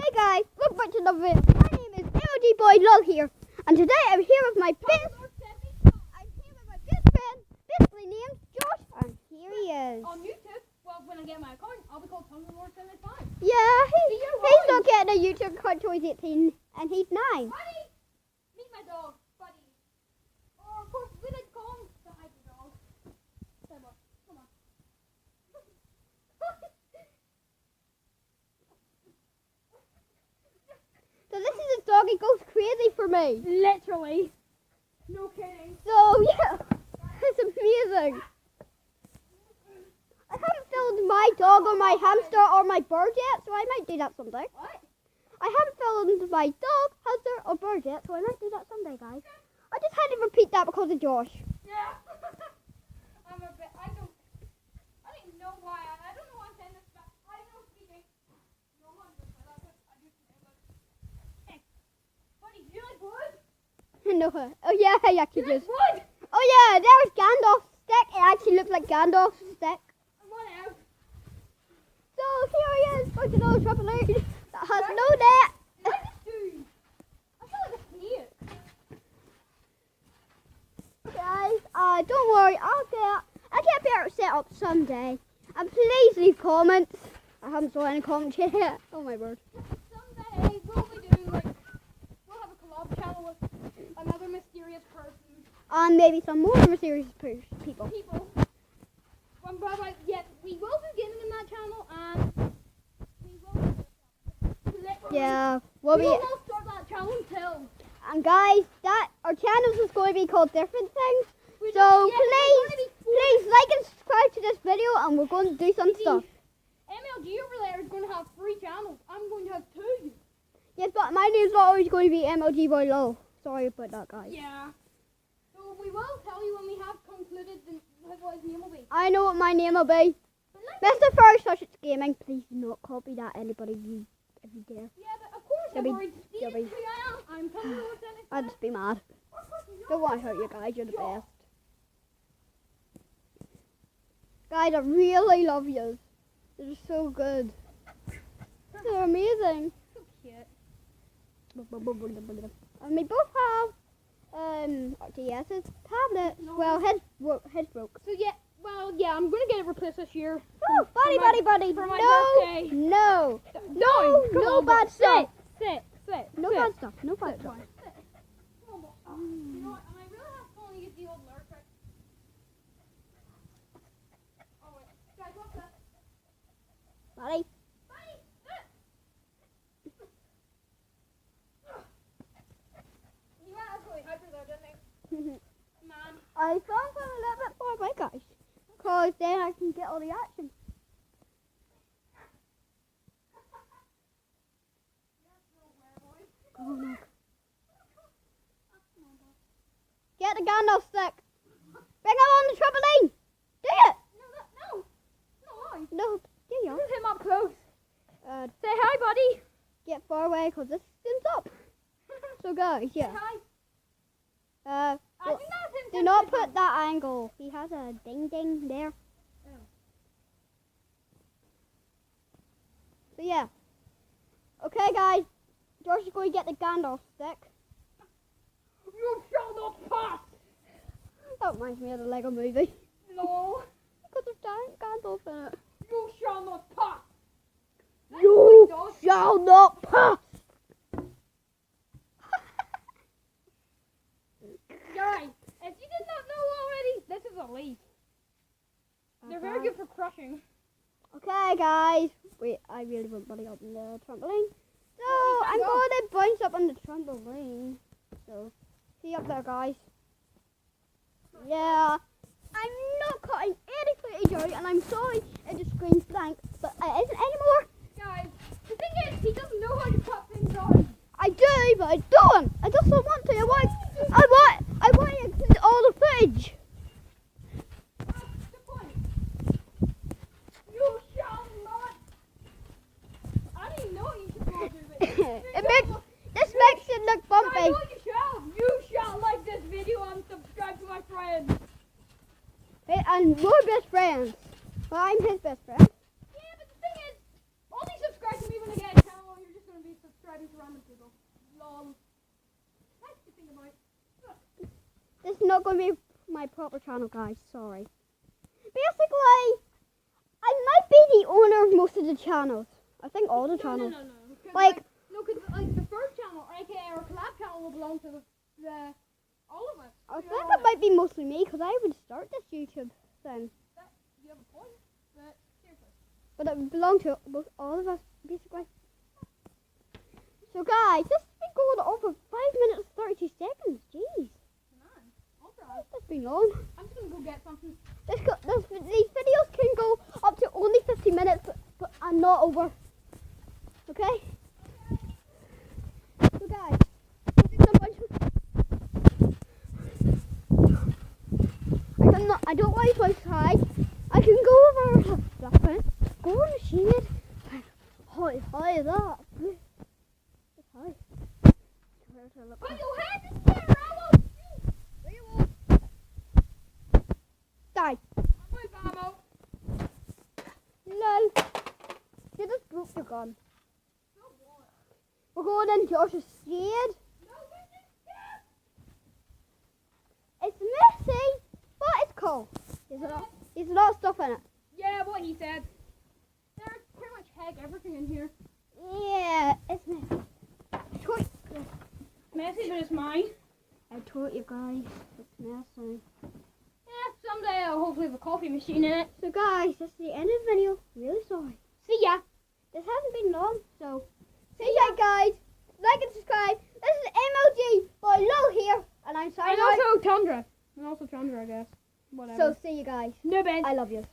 Hey guys, welcome back to another video. My name is MLG Boy Lol here, and today I'm here with my best friend, basically named Josh, and here he is. On YouTube, well, when I get my account, I'll be called Tumblr75. Yeah, he's not getting a YouTube account till he's 18, and he's 9. Buddy! Meet my dog, Buddy. Or, of course, we like to call him the hyper dog. Come on. Come on. So this is his dog, he goes crazy for me. Literally. No kidding. So yeah, it's amazing. I haven't filmed my dog or my hamster or my bird yet, so I might do that someday. What? I haven't filmed my dog, hamster or bird yet, so I might do that someday, guys. I just had to repeat that because of Josh. Yeah. I'm a bit, I don't even know why, I don't know why I'm saying this, but I know speaking. No one does that, I do today, but. Hey, Buddy, do you like wood? No, oh yeah, I actually Do you like just. wood? Oh yeah, there was Gandalf's stick. It actually looked like Gandalf's stick. I want out. So here he is, fucking old trampoline that has no net. What is this dude? I feel like a snake. Guys, don't worry, I'll get better set up someday. And please leave comments. I haven't saw any comments yet. Oh my word. Someday we'll be doing like, we'll have a collab channel with another mysterious person. And maybe some more mysterious people. But yes, we will be getting in that channel and we will Yeah, we we'll will be. not start that channel until And guys, that our channels is going to be called different things. we So don't- yeah, please like and subscribe to this video, and we're going to do some stuff. MLG over there is going to have 3 channels. I'm going to have 2. Yes, but my name's not always going to be MLG Boy Low. Sorry about that, guys. Yeah. So we will tell you when we have concluded what his name will be. I know what my name will be. But like, Mr. First Touch Gaming. Please do not copy that, anybody, if you dare. yeah, but of course I've Gabby, already stated Gabby. who I am. I'm Tumblr I'd just be mad. Don't want to hurt you guys. You're the best. Guys, I really love you. You're so good. They're amazing. So cute. And we both have RTS's tablets. No. Well, his broke. So yeah, well yeah, I'm gonna get it replaced this year. Oh, buddy. for my No, birthday. no, Come no on, bad stuff. Sit. No sit. bad stuff. No bad Sit, stuff. fine. Sit. Come on, boy. You know what? And I really have to only use the old lure trick. Oh wait, guys, what's that? Buddy. Buddy, sit. You went actually hyper there, didn't you? Man. I found them a little bit far away, guys, because then I can get all the action. Oh no. Get the Gandalf stick. Bring him on the trampoline. Do it. No. No, do you? This is him up close. Say Say hi, buddy. get far away, because this zooms up. So guys, Say yeah. hi. I Well, think that's him. do not put that angle. He has a ding there. Oh. So yeah. Okay, guys. George is going to get the Gandalf stick. You shall not pass. That reminds me of the Lego movie. No. Because there's giant Gandalf in it. You shall not pass. You Dog. shall not pass. Guys, if you did not know already, this is a leaf. They're very good for crushing. Okay, guys. Wait, I really want Buddy up on the trampoline. So Oh, he I'm can't going to bounce up on the trampoline. So see you up there, guys. Yeah. I'm not cutting any footage out, and I'm sorry if the screen's blank, but it isn't anymore. Guys, the thing is, he doesn't know how to cut things on. I do, but I don't. I just don't want to. I want to include all the footage. That's the point. You shall not. I didn't know you should go through it. This makes it look I bumpy. know you shall. You shall like this video and subscribe to my friend. Hey, and we're best friends. Well, I'm his best friend. Yeah, but the thing is, only subscribe to me when I get a channel or you're just going to be into random people. Lol. Nice to think about. This is not going to be my proper channel, guys. Sorry. Basically, I might be the owner of most of the channels. I think all the channels. No. Like, Because the first channel, aka our collab channel, will belong to the all of us. I We think all it have- might be mostly me because I would start this YouTube thing. You have a point, but seriously. But it would belong to both all of us, basically. So, guys, this has been going on for 5 minutes 32 seconds. Jeez. Man, all right. That's been long. I'm just gonna go get something. These videos can go up to only 50 minutes, but I'm not over. Okay? So guys, I don't want to outside. I can go over stuff, go on the shed. How high is that? It's high. Put your hand in there, I will shoot. Die. With ammo. Lol. You just broke your gun. So what? We're going in Josh's shed. No, this is scared. It's messy, but it's cool. There's a lot of stuff in it. Yeah, what he said. There's pretty much everything in here. Yeah, it's messy. Messy, but it's mine. I told you guys, it's messy. Yeah, someday I'll hopefully have a coffee machine in it. So guys, this is the end of the video. Really sorry. See ya. This hasn't been long, so see ya guys. Like and subscribe. This is MLG by Low here, and I'm signing And out. also Tundra. And also Tundra, I guess. Whatever. So see you guys. No, Ben. I love you.